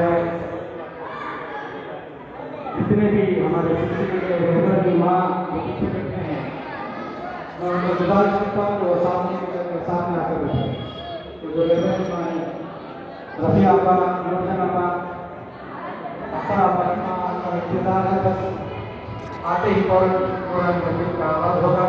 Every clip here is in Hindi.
है जितने भी हमारे सिलसिले के रहबर की माँ पीछे बैठे हैं, मैं उनको गुजारिश करता हूँ वो सामने आकर बैठे। तो जो रहबर की माँ है रफी आपा, नूरजहान आपा, अख्तर आपा का इंतजार है, बस आते ही फौरन मंदिर का आगाज होगा।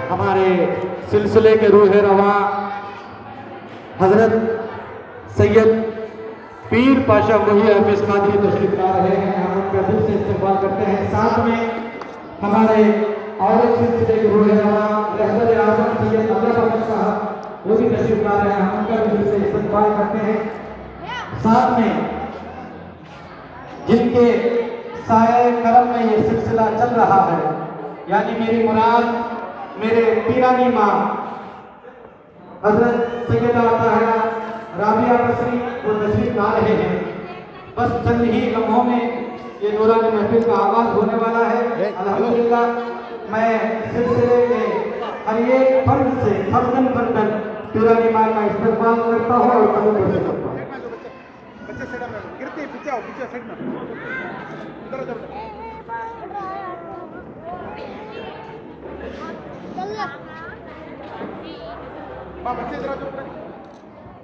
हमारे सिलसिले के रूह रवा हजरत सैयद पीर पाशा मुही हाफिज कादरी तशरीफ ला रहे हैं, हम उनका दिल से इस्तेमाल करते हैं। साथ में हमारे और एक सिलसिले के रूह रवा रहबर आजम सैयद अब्दुल बख्श साहब वो भी तशरीफ ला रहे हैं, हम उनका भी दिल से इस्तेमाल करते हैं। साथ में जिनके साए करम में ये सिलसिला चल रहा है, यानी मेरी मुराद मेरे पीरानी माँ हजरत सैयदा ताहिरा राबिया बसरी वो तशरीफ ला रहे हैं। बस चंद ही लम्हों में ये नूरानी महफिल का आगाज होने वाला है। अल्हम्दुलिल्लाह मैं सिलसिले में हर एक फर्द से फर्दन पीरानी माँ का इस्तेमाल करता हूँ और कबूल करता हूँ।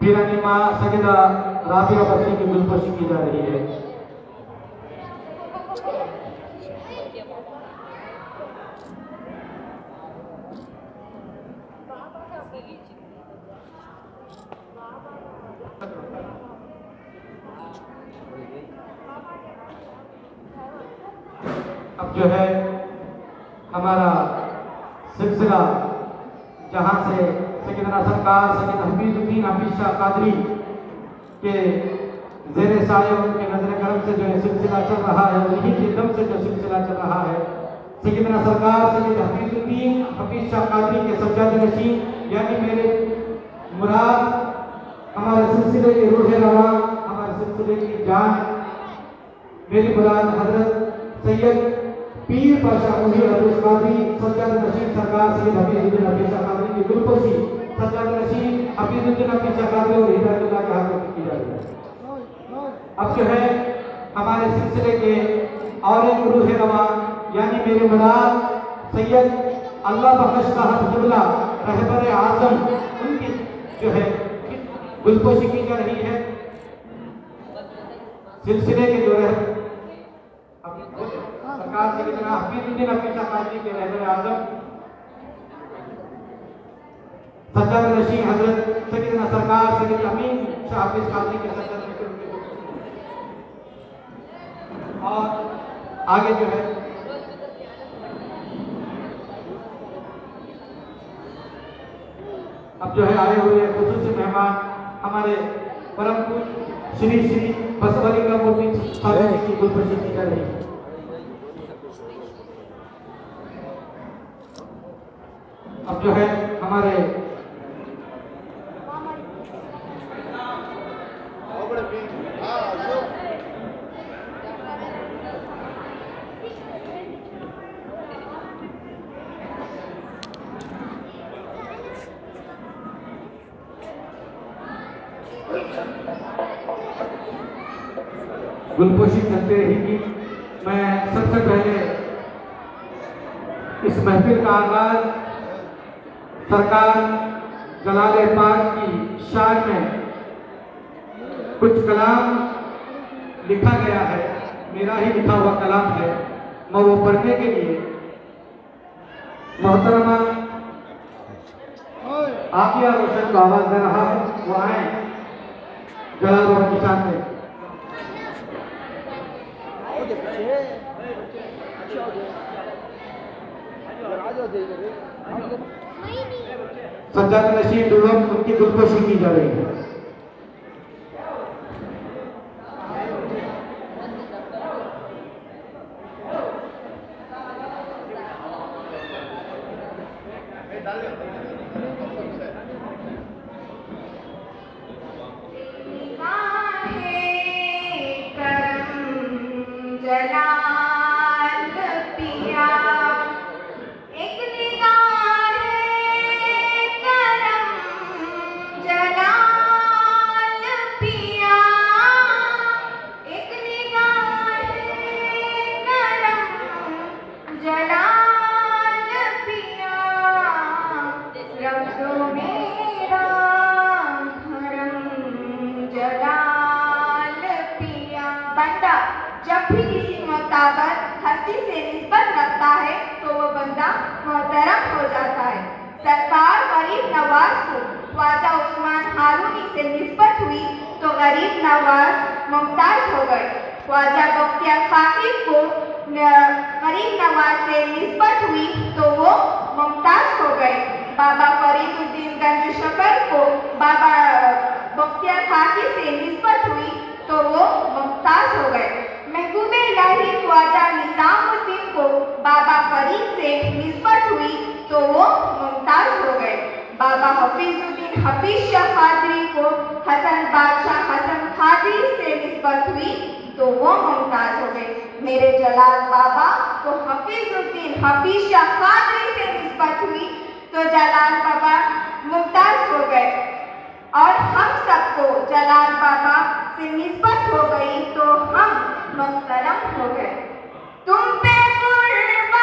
पीरानी माँ सैयदा राबिया बसरी की गुलपोशी की जा रही है। अब जो है हमारा सिलसिला जहाँ से सैयदना सरकार सैयद हफीजुद्दीन हफीज शाह कादरी के ज़ेरे साये उनके नजर करम से जो है सिलसिला चल रहा है, उन्हीं के दम से जो सिलसिला चल रहा है, सैयदना सरकार सैयद हफीजुद्दीन हफीज शाह कादरी के सज्जाद नशीन यानी मेरे मुराद हमारे सिलसिले के रूह रवा हमारे सिलसिले की जान मेरी मुराद हजरत सैयद पीर पाशा मुही हाफिज कादरी सज्जाद नशीन सरकार सैयद हफीजुद्दीन हफीज शाह कादरी की गुलपोशी सज्जाद नशीन हफीजुद्दीन हफीज शाह कादरी और हिदायतुल्लाह के हाथों की जा रही है। अब जो है हमारे सिलसिले के और एक रूह रवा यानी मेरे मुराद सैयद अल्लाह बख्श साहब क़िबला रहबर आज़म उनकी जो है गुलपोशी की जा रही है। सिलसिले के जो है सरकार सैयदना हफीजुद्दीन हफीज शाह कादरी के रहबर आज़म सज्जाद नशीन हजरत सैयदना सरकार सैयद अमीन शाह हाफिज कादरी के सज्जाद नशीन और आगे जो है अब जो है आए हुए खुसूसी मेहमान हमारे परम पूज्य श्री श्री बसवलिंगा मूर्ति साहब की गुलपोशी की जा रही है। अब जो है हमारे गुलपोशी चलते रहेगी। मैं सबसे पहले इस महफिल का आगाज सरकार जलाले पाक की शान में कुछ कलाम लिखा गया है, मेरा ही लिखा हुआ कलाम है, मैं वो पढ़ने के लिए मोहतरमा आकिया रोशन को आवाज दे रहा हूँ, वो आए जलाल की शान में। सज्जाद नशीन दुल्हन उनकी गुलपोशी की जा रही है। जलाल पिया एक निगाह करम जलाल पिया एक निगाह करम जलाल पिया रब दो मेरा धर्म जलाल पिया। बंदा जब भी किसी मोहताबर हस्ती से निस्बत रखता है तो वो बंदा मोहतरम हो जाता है। सरकार गरीब नवाज को ख्वाजा उस्मान हारूनी से निस्बत हुई तो गरीब नवाज मुमताज हो गए। ख्वाजा बख्तियार खाकी को गरीब नवाज से निस्बत हुई तो वो मुमताज हो गए। बाबा फरीदुद्दीन गंज शकर को बाबा बख्तियार खाकी से निस्बत हुई तो वो मुमताज हो गए। महबूबे इलाही ख्वाजा निजामुद्दीन को बाबा फरीद से निस्बत हुई तो वो मुमताज हो गए। बाबा हफीजुद्दीन हफीज शाह कादरी को हसन बादशाह हसन कादरी से निस्बत हुई तो वो मुमताज हो गए। मेरे जलाल बाबा को हफीजुद्दीन हफीज शाह कादरी से निस्बत हुई तो जलाल बाबा मुमताज हो गए। और हम सबको जलाल बाबा से निस्बत हो गई तो हम मुहतरम हो गए। तुम पे कुर्बान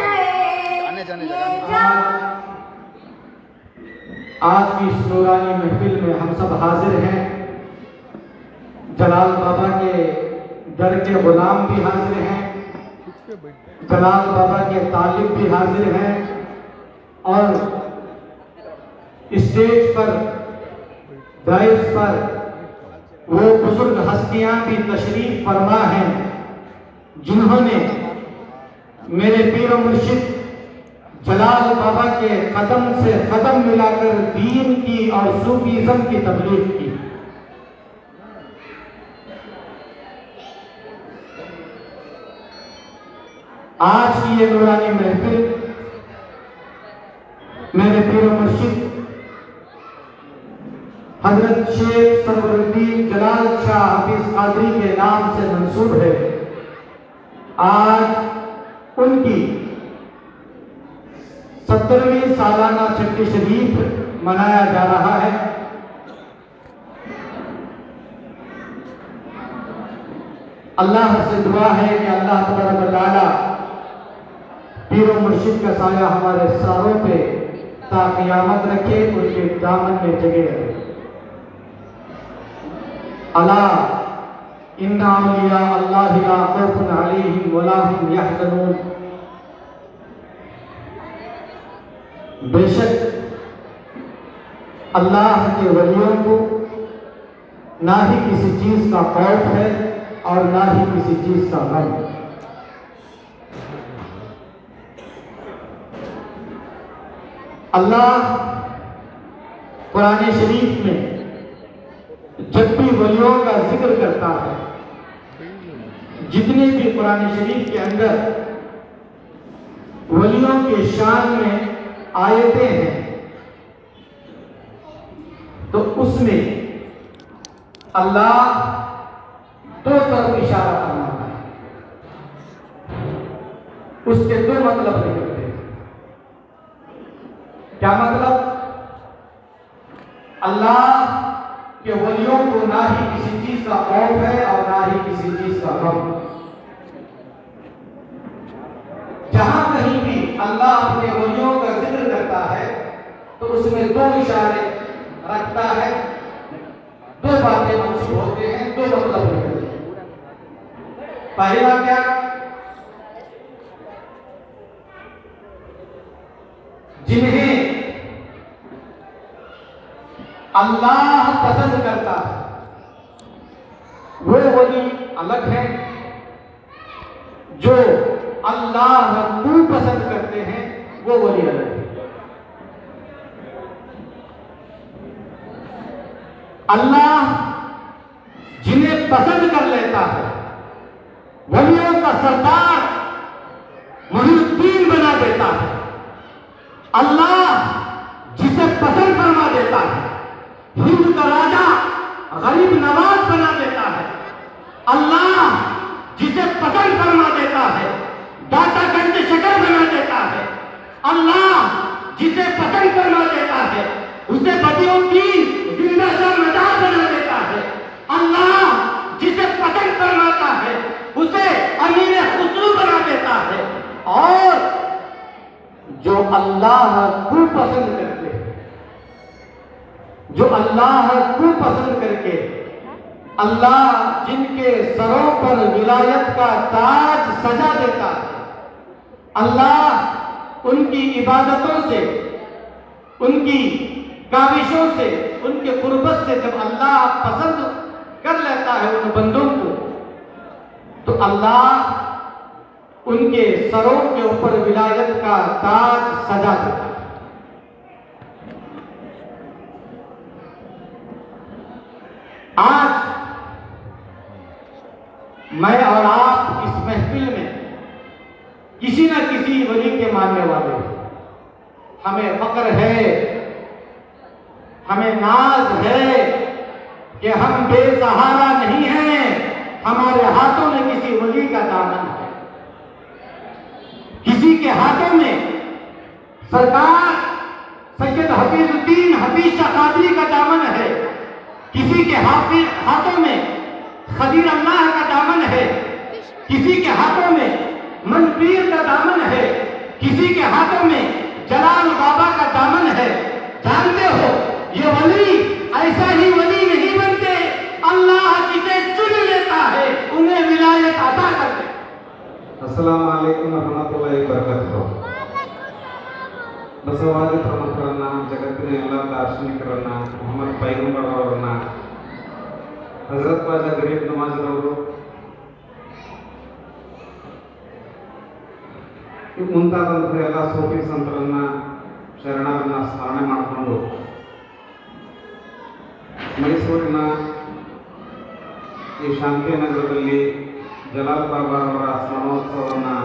है ये जान। आज की इस नूरानी महफिल में हम सब हाजिर हैं। जलाल बाबा के दर के गुलाम भी हाजिर हैं, जलाल बाबा के तालिब भी हाजिर हैं और स्टेज पर दाइस पर वो बुजुर्ग हस्तियां भी तशरीफ फरमा हैं जिन्होंने मेरे पीर मुर्शिद जलाल बाबा के कदम से कदम मिलाकर दीन की और सूफीज़म की तबलीग की। आज की ये नूरानी महफिल मेरे पीर मुर्शिद हजरत शेख सरवरुद्दीन जलाल शाह हफीज कादरी के नाम से मंसूब है। आज उनकी 70वीं सालाना छठी शरीफ मनाया जा रहा है। अल्लाह से दुआ है कि अल्लाह तबारक व तआला पीर मुर्शिद का साया हमारे सरों पे ता क़यामत रखे, उनके दामन में जगे रहे। अला इन्ना औलिया अल्लाह ला खौफुन अलैहिम वला हुम यहज़नून। बेशक अल्लाह के वलियों को ना ही किसी चीज का खौफ है और ना ही किसी चीज का गम। अल्लाह कुरान शरीफ में जब भी वलियों का जिक्र करता है, जितने भी कुरान शरीफ के अंदर वलियों के शान में आयतें हैं तो उसमें अल्लाह दो तरफ इशारा फरमाता है। उसके दो मतलब निकलते हैं। क्या मतलब? अल्लाह के वलियों को ना ही किसी चीज का खौफ है और ना ही किसी चीज का गम। जहां कहीं भी अल्लाह अपने वलियों का जिक्र करता है तो उसमें दो इशारे रखता है, दो बातें मंसूब होते हैं, दो मतलब निकलते हैं। पहला क्या? जिन्हें अल्लाह पसंद करता है वो वली अलग है, जो अल्लाह को पसंद करते हैं वो वली अलग है। अल्लाह जिन्हें पसंद कर लेता है, वलियों का सरदार मुहिउद्दीन बना देता है, अल्लाह जिसे पसंद फरमा देता है, हिंद का राजा गरीब नवाज बना देता है। अल्लाह जिसे पसंद फरमा देता है, दाता गंज शकर बना देता है। अल्लाह जिसे पसंद फरमा देता है, उसे बदियुद्दीन जिंदा शाहमदार बना देता है। अल्लाह जिसे पसंद फरमाता है, उसे अमीर खुसरू बना देता है। और जो अल्लाह को पसंद करते हैं, जो अल्लाह को पसंद करके अल्लाह जिनके सरों पर विलायत का ताज सजा देता है, अल्लाह उनकी इबादतों से, उनकी काविशों से, उनके कुर्बत से जब अल्लाह पसंद कर लेता है उन बंदों को, तो अल्लाह उनके सरों के ऊपर विलायत का ताज सजा देता है। आज मैं और आप इस महफिल में किसी न किसी वली के मानने वाले हैं। हमें फक्र है, हमें नाज है कि हम बेसहारा नहीं हैं, हमारे हाथों में किसी वली का दामन है। किसी के हाथों में सरकार सैयद हफीजुद्दीन हफीज शाह कादरी का दामन है, किसी के हाथों में खदीर अल्लाह का दामन है, किसी के हाथों में मनपीर का दामन है, किसी के हाथों में जलाल बाबा का दामन है। जानते हो ये वली ऐसा ही वली नहीं बनते, अल्लाह जिसे चुन लेता है उन्हें विलायत अता करते। अस्सलामु अलैकुम वरहमतुल्लाहि वबरकातुहु। ಬಸವಾದಿ ಪ್ರಮುಖರನ್ನ, ಜಗತ್ತಿನ ಎಲ್ಲ ದಾರ್ಶನಿಕರನ್ನ, ಮೊಹಮ್ಮದ್ ಪೈಗಂಬರ್ ಅವರನ್ನ, ಹಜರತ್ ಖ್ವಾಜಾ ಗರೀಬ್ ನವಾಜ್ರವರು ಮುಂತಾದಂಥ ಎಲ್ಲ ಸೂಫಿ ಸಂತರನ್ನ, ಶರಣರನ್ನ ಸ್ಮರಣೆ ಮಾಡಿಕೊಂಡು ಮೈಸೂರಿನ ಈ ಶಾಂತಿನಗರದಲ್ಲಿ ಜಲಾಲ್ ಬಾಬಾ ಅವರ ಸ್ಮರಣೋತ್ಸವವನ್ನು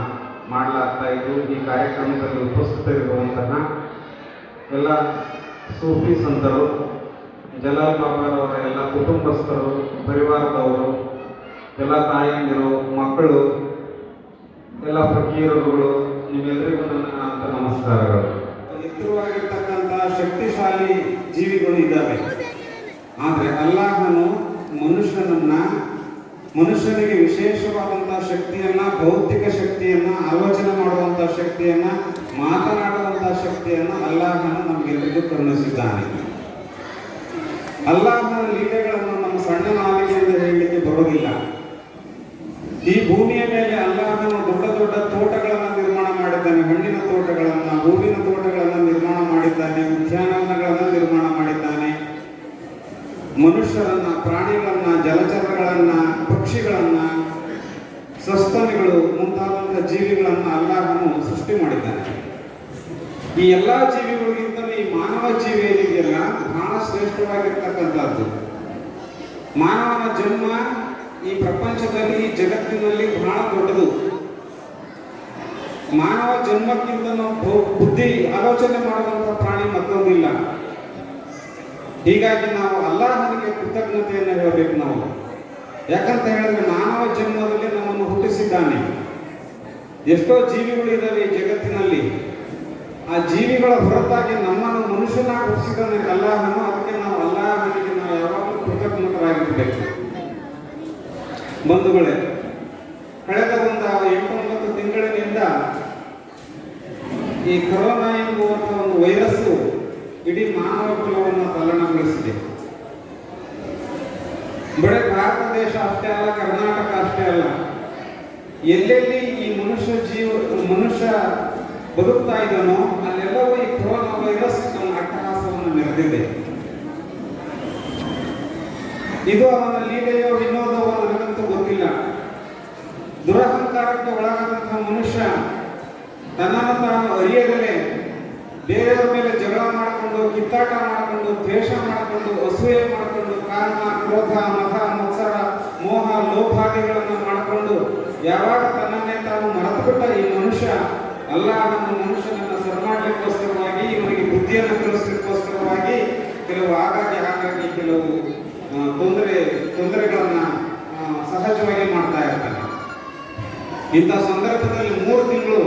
ಮಾಡಲಾಗ್ತಾ ಇದ್ದು, ಈ ಕಾರ್ಯಕ್ರಮದಲ್ಲಿ ಉಪಸ್ಥಿತರಿರುವಂತಹ ಎಲ್ಲ ಸೂಫಿ ಸಂತರು, ಜಲಾಲ್ ಬಾಬಾರವರ ಎಲ್ಲ ಕುಟುಂಬಸ್ಥರು, ಪರಿವಾರದವರು, ಎಲ್ಲ ತಾಯಂದಿರು, ಮಕ್ಕಳು, ಎಲ್ಲ ಫಕೀರರುಗಳು, ನಿಮ್ಮೆಲ್ಲರಿಗೂ ನನ್ನ ನಮಸ್ಕಾರಗಳು. ಎತ್ತರವಾಗಿರ್ತಕ್ಕಂಥ ಶಕ್ತಿಶಾಲಿ ಜೀವಿಗಳು ಇದ್ದಾವೆ. ಆದರೆ ಅಲ್ಲಾಹನು ಮನುಷ್ಯನಿಗೆ ವಿಶೇಷವಾದಂತಹ ಶಕ್ತಿಯನ್ನ, ಭೌತಿಕ ಶಕ್ತಿಯನ್ನ, ಆಲೋಚನೆ ಮಾಡುವಂತಹ ಶಕ್ತಿಯನ್ನ, ಮಾತನಾಡುವಂತಹ ಶಕ್ತಿಯನ್ನ ಅಲ್ಲಾಹನು ನಮಗೆಲ್ಲರಿಗೂ ಕರುಣಿಸಿದ್ದಾನೆ. ಅಲ್ಲಾಹನ ಲೀಲೆಗಳನ್ನು ನಮ್ಮ ಸಣ್ಣ ನಾಲಿಗೆಯಿಂದ ಹೇಳಲಿಕ್ಕೆ ಬರೋದಿಲ್ಲ. ಈ ಭೂಮಿಯ ಮೇಲೆ ಅಲ್ಲಾಹನು ದೊಡ್ಡ ದೊಡ್ಡ ತೋಟಗಳನ್ನು ನಿರ್ಮಾಣ ಮಾಡಿದ್ದಾನೆ, ಹಣ್ಣಿನ ತೋಟಗಳನ್ನು, ಹೂವಿನ ತೋಟಗಳನ್ನು ನಿರ್ಮಾಣ ಮಾಡಿದ್ದಾನೆ, ಉದ್ಯಾನವನಗಳನ್ನು ನಿರ್ಮಾಣ ಮಾಡಿದ್ದಾನೆ. ಮನುಷ್ಯರನ್ನ, ಪ್ರಾಣಿಗಳನ್ನ, ಜಲಚರಗಳನ್ನ, ಪಕ್ಷಿಗಳನ್ನ, ಸಸ್ತನಿಗಳು ಮುಂತಾದಂಥ ಜೀವಿಗಳನ್ನ ಅಲ್ಲಾಹನು ಸೃಷ್ಟಿ ಮಾಡಿದ್ದಾನೆ. ಈ ಎಲ್ಲಾ ಜೀವಿಗಳಿಗಿಂತಲೂ ಈ ಮಾನವ ಜೀವಿ ಏನಿದೆಯಲ್ಲ ಬಹಳ ಶ್ರೇಷ್ಠವಾಗಿರ್ತಕ್ಕಂಥದ್ದು. ಮಾನವನ ಜನ್ಮ ಈ ಪ್ರಪಂಚದಲ್ಲಿ, ಈ ಜಗತ್ತಿನಲ್ಲಿ ಬಹಳ ದೊಡ್ಡದು. ಮಾನವ ಜನ್ಮಕ್ಕಿಂತ ನಾವು ಬುದ್ಧಿ ಆಲೋಚನೆ ಮಾಡುವಂತಹ ಪ್ರಾಣಿ ಮತ್ತೊಂದಿಲ್ಲ. ಹೀಗಾಗಿ ನಾವು ಅಲ್ಲಾಹನಿಗೆ ಕೃತಜ್ಞತೆಯನ್ನು ಹೇಳಬೇಕು ನಾವು. ಯಾಕಂತ ಹೇಳಿದ್ರೆ ಮಾನವ ಜನ್ಮದಲ್ಲಿ ನಮ್ಮನ್ನು ಹುಟ್ಟಿಸಿದ್ದಾನೆ. ಎಷ್ಟೋ ಜೀವಿಗಳು ಇದ್ದಾವೆ ಈ ಜಗತ್ತಿನಲ್ಲಿ. ಆ ಜೀವಿಗಳ ಹೊರತಾಗಿ ನಮ್ಮನ್ನು ಮನುಷ್ಯನಾಗಿ ಹುಟ್ಟಿಸಿದ್ದಾನೆ ಅಲ್ಲಾಹನು. ಅದಕ್ಕೆ ನಾವು ಅಲ್ಲಾಹನಿಗೆ ನಾವು ಯಾವಾಗಲೂ ಕೃತಜ್ಞರಾಗಿರ್ಬೇಕು. ಬಂಧುಗಳೇ, ಕಳೆದ ಒಂದು 8-9 ತಿಂಗಳಿನಿಂದ ಈ ಕೊರೋನಾ ಎಂಬುವಂಥ ಒಂದು ವೈರಸ್ಸು ಇಡೀ ಮಾನವ ಕುಲವನ್ನು ತಲ್ಲಣಗೊಳಿಸಿದೆ. ಬರೀ ಭಾರತ ದೇಶ ಅಷ್ಟೇ ಅಲ್ಲ, ಕರ್ನಾಟಕ ಅಷ್ಟೇ ಅಲ್ಲ, ಎಲ್ಲೆಲ್ಲಿ ಈ ಮನುಷ್ಯ ಬದುಕ್ತಾ ಇದ್ದಾನೋ ಅಲ್ಲೆಲ್ಲವೂ ಈ ಕೊರೋನಾ ವೈರಸ್ ತನ್ನ ಅಟ್ಟಹಾಸವನ್ನು ಮೆರೆದಿದೆ. ಇದು ಅವನ ಲೀಲೆಯೋ ವಿನೋದವೋ ನನಗಂತೂ ಗೊತ್ತಿಲ್ಲ. ದುರಹಂಕಾರಕ್ಕೆ ಒಳಗಾದಂತಹ ಮನುಷ್ಯ ತನ್ನನ್ನು ತಾನು ಅರಿಯದಲೇ ಬೇರೆಯವರ ಮೇಲೆ ಜಗಳ ಮಾಡಿಕೊಂಡು, ಕಿತ್ತಾಟ ಮಾಡಿಕೊಂಡು, ದ್ವೇಷ ಮಾಡಿಕೊಂಡು, ಅಸೂಯೆ ಮಾಡಿಕೊಂಡು, ಕಾಮ, ಕ್ರೋಧ, ಮದ, ಮತ್ಸರ, ಮೋಹ, ಲೋಭಾದಿಗಳನ್ನು ಮಾಡಿಕೊಂಡು ಯಾವಾಗ ತನ್ನನ್ನೇ ತಾನು ಮರೆತುಬಿಟ್ಟ ಈ ಮನುಷ್ಯ, ಅಲ್ಲಾಹನು ಮನುಷ್ಯನನ್ನು ಸರಿಮಾಡಲಿಕ್ಕೋಸ್ಕರವಾಗಿ ಬುದ್ಧಿಯನ್ನು ಕಲಿಸಲಿಕ್ಕೋಸ್ಕರವಾಗಿ ಕೆಲವು ಆಗಾಗ್ಗೆ ಕೆಲವು ತೊಂದರೆಗಳನ್ನು ಸಹಜವಾಗಿ ಮಾಡ್ತಾ ಇರ್ತಾನೆ. ಇಂಥ ಸಂದರ್ಭದಲ್ಲಿ 3 ತಿಂಗಳು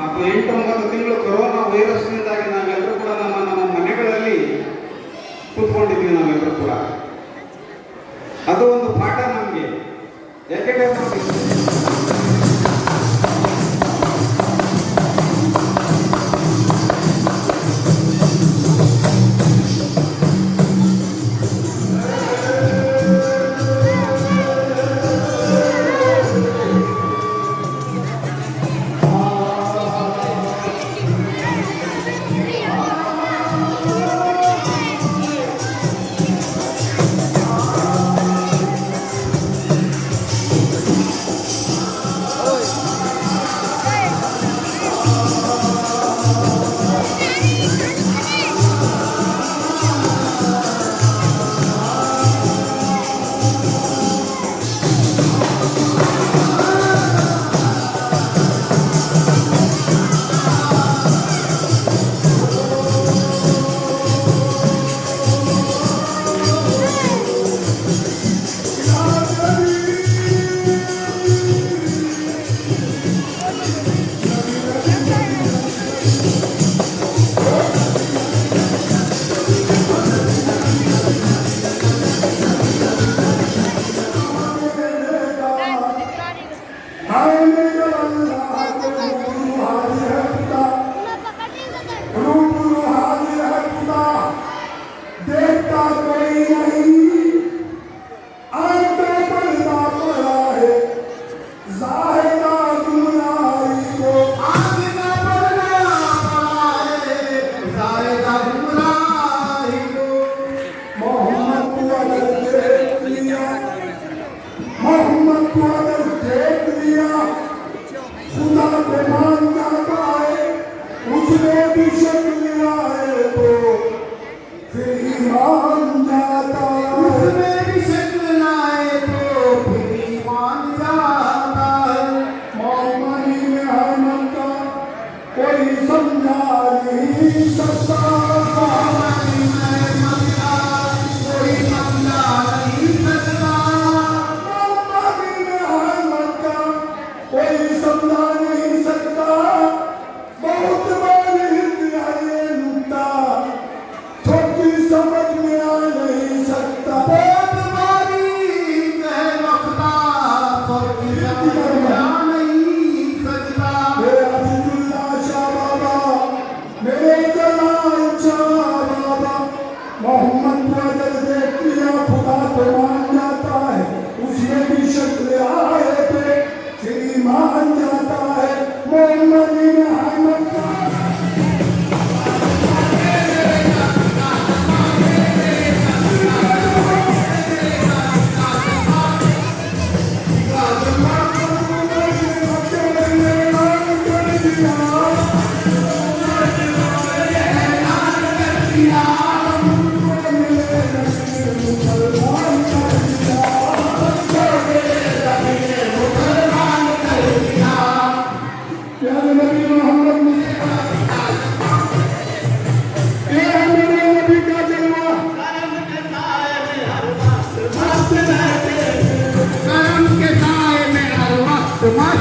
ಅಥವಾ 8-9 ತಿಂಗಳು ಕೊರೋನಾ ವೈರಸ್ನಿಂದಾಗಿ ನಾವೆಲ್ಲರೂ ಕೂಡ ನಮ್ಮ ಮನೆಗಳಲ್ಲಿ ಕೂತ್ಕೊಂಡಿದ್ವಿ. ನಾವೆಲ್ಲರೂ ಕೂಡ ಅದು ಒಂದು ಪಾಠ ನಮಗೆ. ಯಾಕೆಂದರೆ Tomás